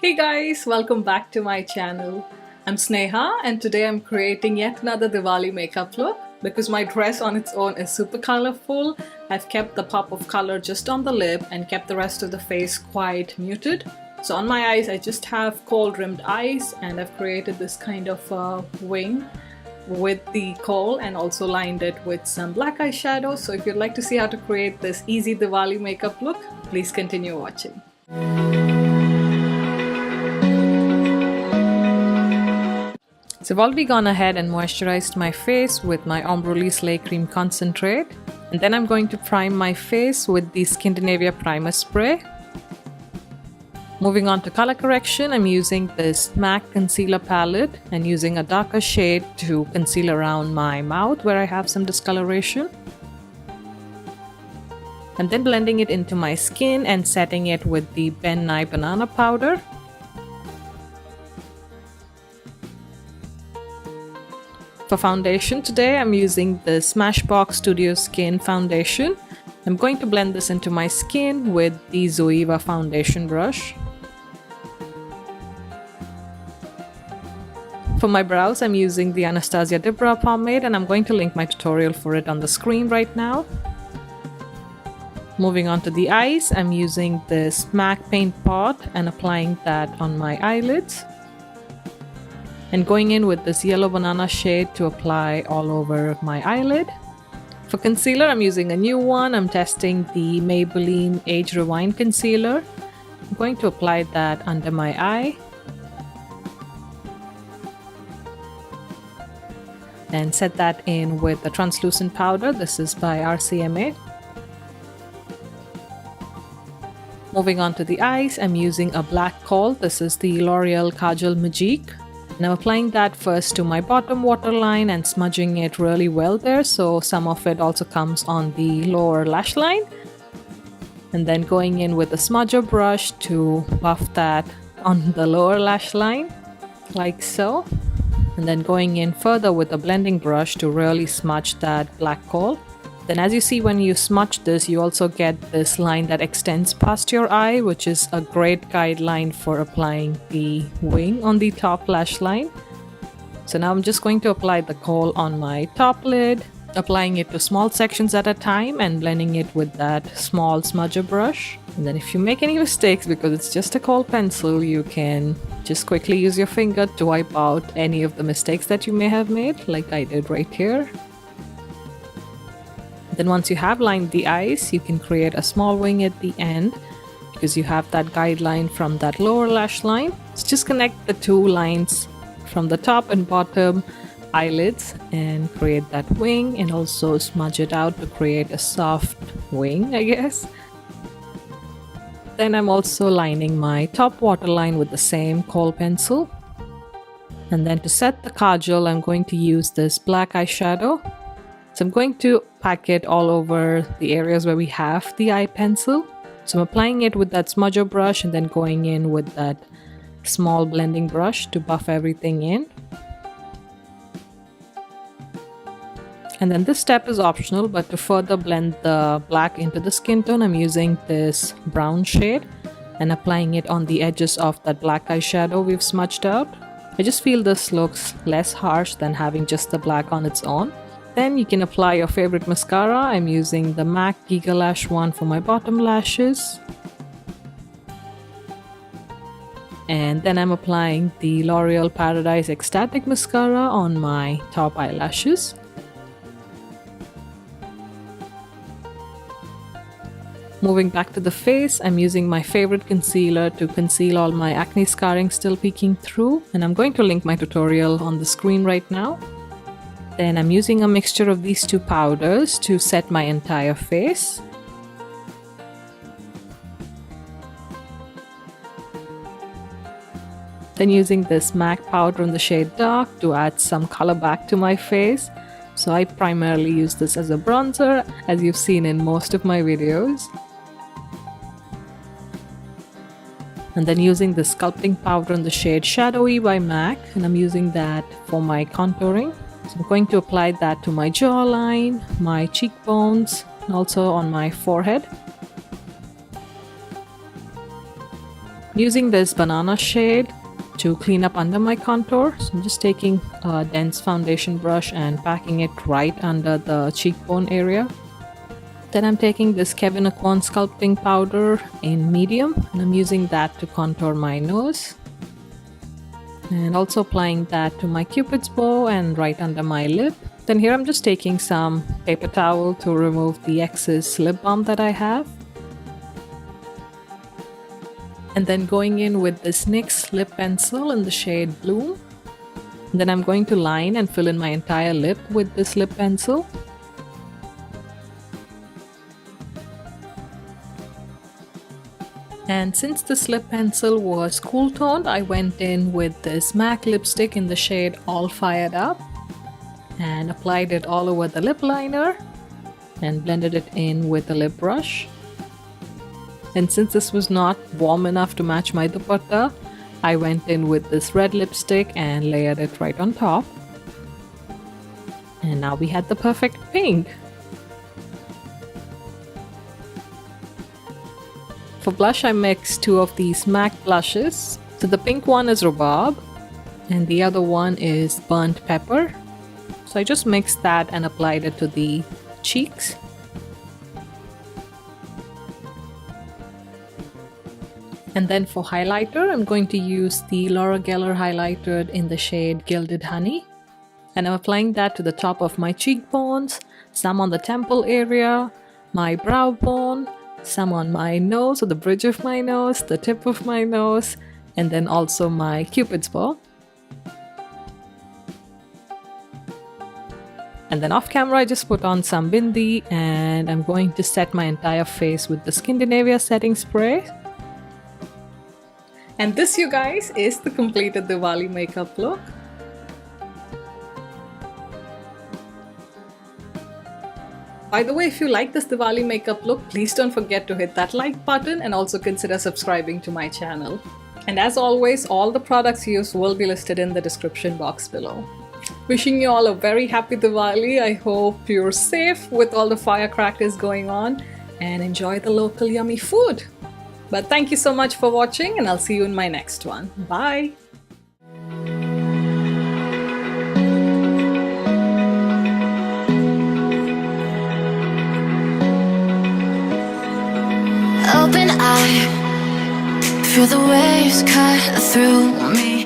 Hey guys, welcome back to my channel. I'm Sneha and today I'm creating yet another Diwali makeup look. Because my dress on its own is super colorful, I've kept the pop of color just on the lip and kept the rest of the face quite muted. So on my eyes I just have kohl rimmed eyes and I've created this kind of wing with the kohl and also lined it with some black eyeshadows. So if you'd like to see how to create this easy Diwali makeup look, please continue watching. So I've already gone ahead and moisturized my face with my Ombre Slay Cream Concentrate. And then I'm going to prime my face with the Scandinavia Primer Spray. Moving on to color correction, I'm using this MAC Concealer Palette and using a darker shade to conceal around my mouth where I have some discoloration. And then blending it into my skin and setting it with the Ben Nye Banana Powder. For foundation today, I'm using the Smashbox Studio Skin Foundation. I'm going to blend this into my skin with the Zoeva foundation brush. For my brows, I'm using the Anastasia Dip Brow Pomade and I'm going to link my tutorial for it on the screen right now. Moving on to the eyes, I'm using this MAC Paint Pot and applying that on my eyelids. And going in with this yellow banana shade to apply all over my eyelid. For concealer, I'm using a new one. I'm testing the Maybelline Age Rewind Concealer. I'm going to apply that under my eye. And set that in with a translucent powder. This is by RCMA. Moving on to the eyes, I'm using a black kohl. This is the L'Oreal Kajal Magique. And I'm applying that first to my bottom waterline and smudging it really well there, so some of it also comes on the lower lash line. And then going in with a smudger brush to buff that on the lower lash line, like so. And then going in further with a blending brush to really smudge that black kohl. Then as you see, when you smudge this, you also get this line that extends past your eye, which is a great guideline for applying the wing on the top lash line. So now I'm just going to apply the kohl on my top lid, applying it to small sections at a time and blending it with that small smudger brush. And then if you make any mistakes, because it's just a kohl pencil, you can just quickly use your finger to wipe out any of the mistakes that you may have made, like I did right here. Then once you have lined the eyes, you can create a small wing at the end because you have that guideline from that lower lash line. So just connect the two lines from the top and bottom eyelids and create that wing, and also smudge it out to create a soft wing, I guess. Then I'm also lining my top waterline with the same kohl pencil. And then to set the kajal, I'm going to use this black eyeshadow. So I'm going to pack it all over the areas where we have the eye pencil. So I'm applying it with that smudger brush and then going in with that small blending brush to buff everything in. And then this step is optional, but to further blend the black into the skin tone, I'm using this brown shade and applying it on the edges of that black eyeshadow we've smudged out. I just feel this looks less harsh than having just the black on its own. Then you can apply your favorite mascara. I'm using the MAC Giga Lash one for my bottom lashes. And then I'm applying the L'Oreal Paradise Ecstatic Mascara on my top eyelashes. Moving back to the face, I'm using my favorite concealer to conceal all my acne scarring still peeking through. And I'm going to link my tutorial on the screen right now. Then I'm using a mixture of these two powders to set my entire face. Then using this MAC powder in the shade Dark to add some color back to my face. So I primarily use this as a bronzer, as you've seen in most of my videos. And then using the sculpting powder in the shade Shadowy by MAC, and I'm using that for my contouring. So I'm going to apply that to my jawline, my cheekbones, and also on my forehead. Using this banana shade to clean up under my contour. So I'm just taking a dense foundation brush and packing it right under the cheekbone area. Then I'm taking this Kevin Aucoin sculpting powder in medium, and I'm using that to contour my nose. And also applying that to my cupid's bow and right under my lip. Then here I'm just taking some paper towel to remove the excess lip balm that I have. And then going in with this NYX lip pencil in the shade Bloom. And then I'm going to line and fill in my entire lip with this lip pencil. And since this lip pencil was cool toned, I went in with this MAC lipstick in the shade All Fired Up and applied it all over the lip liner and blended it in with a lip brush. And since this was not warm enough to match my dupatta, I went in with this red lipstick and layered it right on top. And now we had the perfect pink. For blush, I mixed two of these MAC blushes. So the pink one is Rhubarb and the other one is Burnt Pepper. So I just mixed that and applied it to the cheeks. And then for highlighter, I'm going to use the Laura Geller highlighter in the shade Gilded Honey. And I'm applying that to the top of my cheekbones, some on the temple area, my brow bone, some on my nose or the bridge of my nose, the tip of my nose, and then also my cupid's bow. And then off camera, I just put on some bindi and I'm going to set my entire face with the Skindinavia setting spray. And this, you guys, is the completed Diwali makeup look. By the way, if you like this Diwali makeup look, please don't forget to hit that like button and also consider subscribing to my channel. And as always, all the products used will be listed in the description box below. Wishing you all a very happy Diwali. I hope you're safe with all the firecrackers going on and enjoy the local yummy food. But thank you so much for watching and I'll see you in my next one. Bye! Open eye, feel the waves cut through me.